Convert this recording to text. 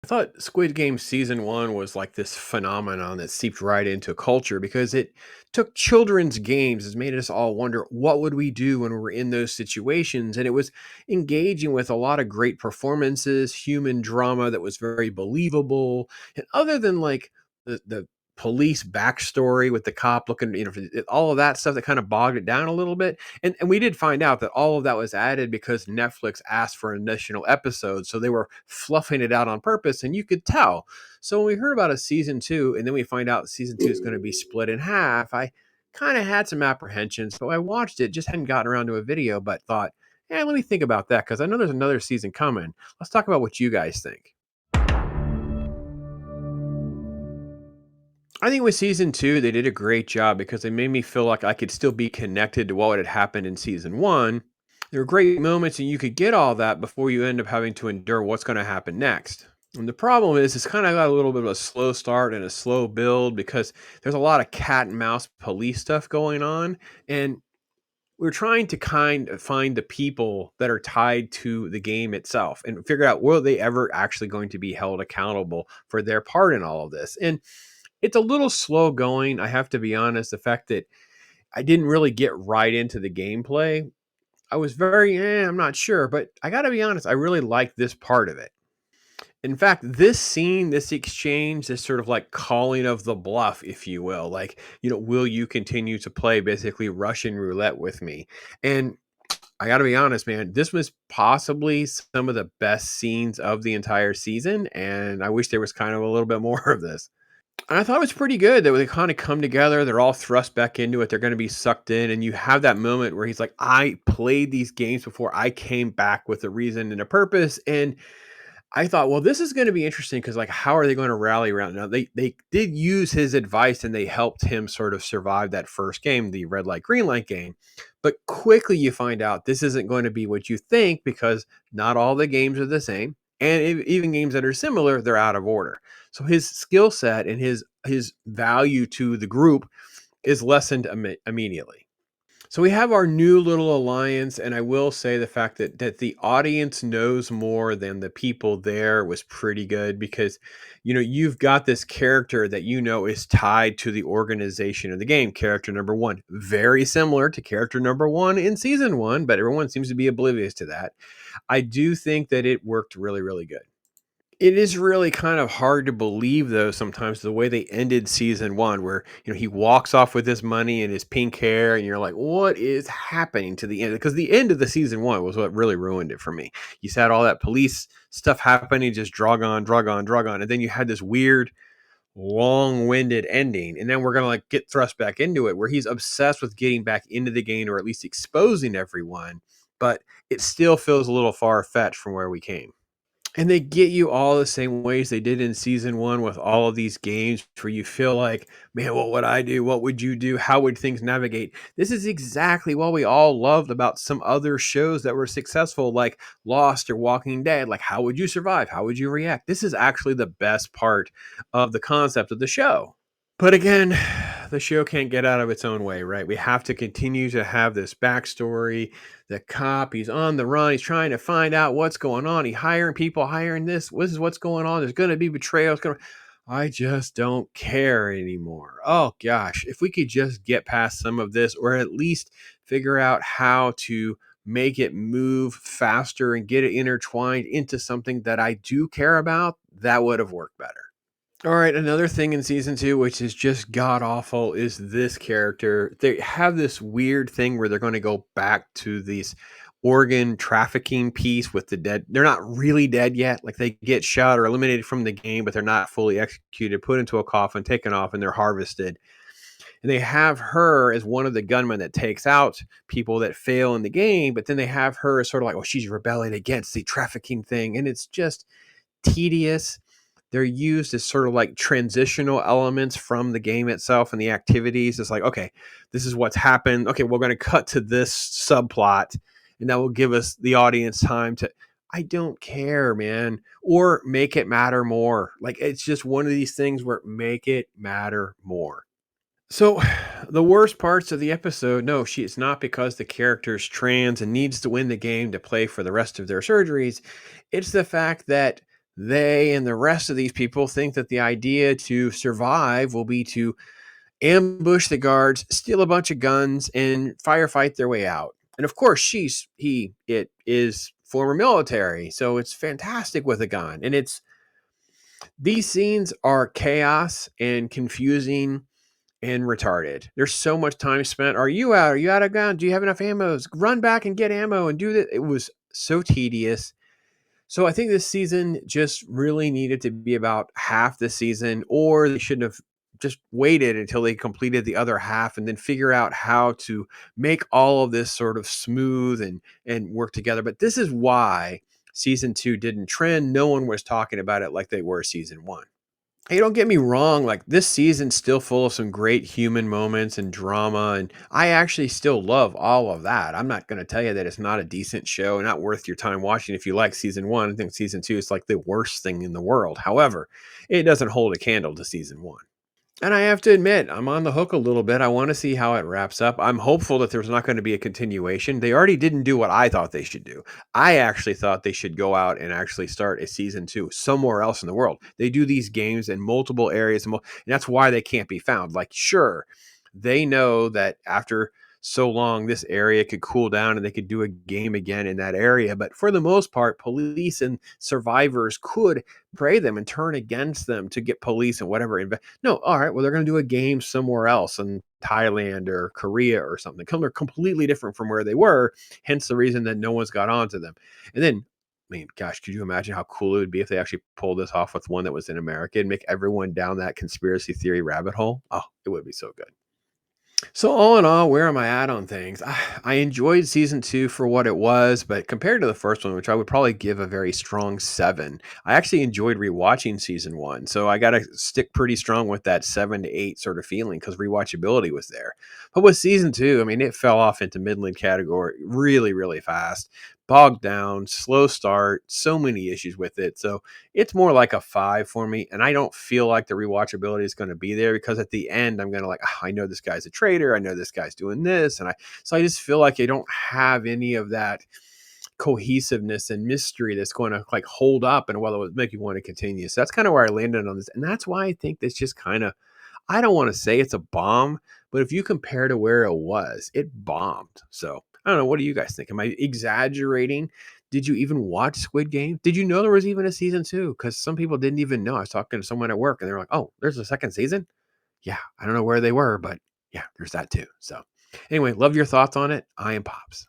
I thought Squid Game season one was like this phenomenon that seeped right into culture because it took children's games and made us all wonder what would we do when we were in those situations. And it was engaging with a lot of great performances, human drama that was very believable. And other than like the police backstory with the cop looking, all of that stuff that kind of bogged it down a little bit. And we did find out that all of that was added because Netflix asked for an additional episode. So they were fluffing it out on purpose, and you could tell. So when we heard about a season two, and then we find out season two is going to be split in half, I kind of had some apprehensions. So I watched it, just hadn't gotten around to a video, but thought, yeah, let me think about that because I know there's another season coming. Let's talk about what you guys think. I think with season two, they did a great job because they made me feel like I could still be connected to what had happened in season one. There were great moments, and you could get all that before you end up having to endure what's going to happen next. And the problem is, it's kind of got a little bit of a slow start and a slow build because there's a lot of cat and mouse police stuff going on. And we're trying to kind of find the people that are tied to the game itself and figure out will they ever actually going to be held accountable for their part in all of this. And it's a little slow going. I have to be honest. The fact that I didn't really get right into the gameplay, I was very, I'm not sure, but I got to be honest, I really like this part of it. In fact, this scene, this exchange, this sort of like calling of the bluff, if you will, like, will you continue to play basically Russian roulette with me? And I got to be honest, man, this was possibly some of the best scenes of the entire season. And I wish there was kind of a little bit more of this. And I thought it was pretty good that they kind of come together. They're all thrust back into it. They're going to be sucked in. And you have that moment where he's like, I played these games before. I came back with a reason and a purpose. And I thought, well, this is going to be interesting because, like, how are they going to rally around? Now, they did use his advice and they helped him sort of survive that first game, the red light, green light game. But quickly you find out this isn't going to be what you think because not all the games are the same. And even games that are similar, they're out of order. So his skill set and his value to the group is lessened immediately. So we have our new little alliance, and I will say the fact that the audience knows more than the people there was pretty good because you've got this character that is tied to the organization of the game. Character number one, very similar to character number one in season one, but everyone seems to be oblivious to that. I do think that it worked really, really good. It is really kind of hard to believe, though, sometimes the way they ended season one, where he walks off with his money and his pink hair, and you're like, "What is happening to the end?" Because the end of the season one was what really ruined it for me. You had all that police stuff happening, just drug on, drug on, drug on, and then you had this weird, long-winded ending, and then we're gonna like get thrust back into it, where he's obsessed with getting back into the game or at least exposing everyone, but it still feels a little far-fetched from where we came. And they get you all the same ways they did in season one with all of these games where you feel like, man, what would I do? What would you do? How would things navigate? This is exactly what we all loved about some other shows that were successful, like Lost or Walking Dead. Like, how would you survive? How would you react? This is actually the best part of the concept of the show. But again, the show can't get out of its own way, right? We have to continue to have this backstory. The cop, he's on the run. He's trying to find out what's going on. He's hiring people, hiring this. This is what's going on. There's going to be betrayal. I just don't care anymore. Oh, gosh. If we could just get past some of this or at least figure out how to make it move faster and get it intertwined into something that I do care about, that would have worked better. All right, another thing in season two, which is just god awful, is this character. They have this weird thing where they're going to go back to these organ trafficking piece with the dead. They're not really dead yet. Like they get shot or eliminated from the game, but they're not fully executed, put into a coffin, taken off, and they're harvested. And they have her as one of the gunmen that takes out people that fail in the game, but then they have her as sort of like, oh, she's rebelling against the trafficking thing. And it's just tedious. They're used as sort of like transitional elements from the game itself and the activities. It's like, okay, this is what's happened. Okay, we're going to cut to this subplot, and that will give us the audience time to. I don't care, man. Or make it matter more. Like it's just one of these things where make it matter more. So, the worst parts of the episode, no, it's not because the character's trans and needs to win the game to play for the rest of their surgeries. It's the fact that they and the rest of these people think that the idea to survive will be to ambush the guards, steal a bunch of guns, and firefight their way out. And of course, it is former military, so it's fantastic with a gun. And these scenes are chaos and confusing and retarded. There's so much time spent. Are you out? Are you out of gun? Do you have enough ammo? Run back and get ammo and do that. It was so tedious. So I think this season just really needed to be about half the season, or they shouldn't have just waited until they completed the other half and then figure out how to make all of this sort of smooth and work together. But this is why season 2 didn't trend. No one was talking about it like they were season 1. Hey, don't get me wrong, like this season's still full of some great human moments and drama, and I actually still love all of that. I'm not going to tell you that it's not a decent show, not worth your time watching if you like season 1. I think season 2 is like the worst thing in the world. However, it doesn't hold a candle to season 1. And I have to admit, I'm on the hook a little bit. I want to see how it wraps up. I'm hopeful that there's not going to be a continuation. They already didn't do what I thought they should do. I actually thought they should go out and actually start a season 2 somewhere else in the world. They do these games in multiple areas, and that's why they can't be found. Like, sure, they know that after so long, this area could cool down and they could do a game again in that area. But for the most part, police and survivors could pray them and turn against them to get police and whatever. No, all right, well, they're going to do a game somewhere else in Thailand or Korea or something. They're completely different from where they were, hence the reason that no one's got onto them. And then, I mean, gosh, could you imagine how cool it would be if they actually pulled this off with one that was in America and make everyone down that conspiracy theory rabbit hole? Oh, it would be so good. So all in all, where am I at on things? I enjoyed season 2 for what it was, but compared to the first one, which I would probably give a very strong 7, I actually enjoyed rewatching season 1. So I got to stick pretty strong with that 7 to 8 sort of feeling because rewatchability was there. But with season 2, I mean, it fell off into Midland category really, really fast, bogged down, slow start, so many issues with it. So it's more like a 5 for me, and I don't feel like the rewatchability is going to be there because at the end I'm going to like, "Ah, I know this guy's a traitor, I know this guy's doing this," and I just feel like I don't have any of that cohesiveness and mystery that's going to like hold up and well it would make you want to continue. So that's kind of where I landed on this, and that's why I think this just kind of, I don't want to say it's a bomb, but if you compare to where it was, it bombed. So I don't know. What do you guys think? Am I exaggerating? Did you even watch Squid Game? Did you know there was even a season 2? Because some people didn't even know. I was talking to someone at work and they're like, oh, there's a second season? Yeah, I don't know where they were, but yeah, there's that too. So anyway, love your thoughts on it. I am Pops.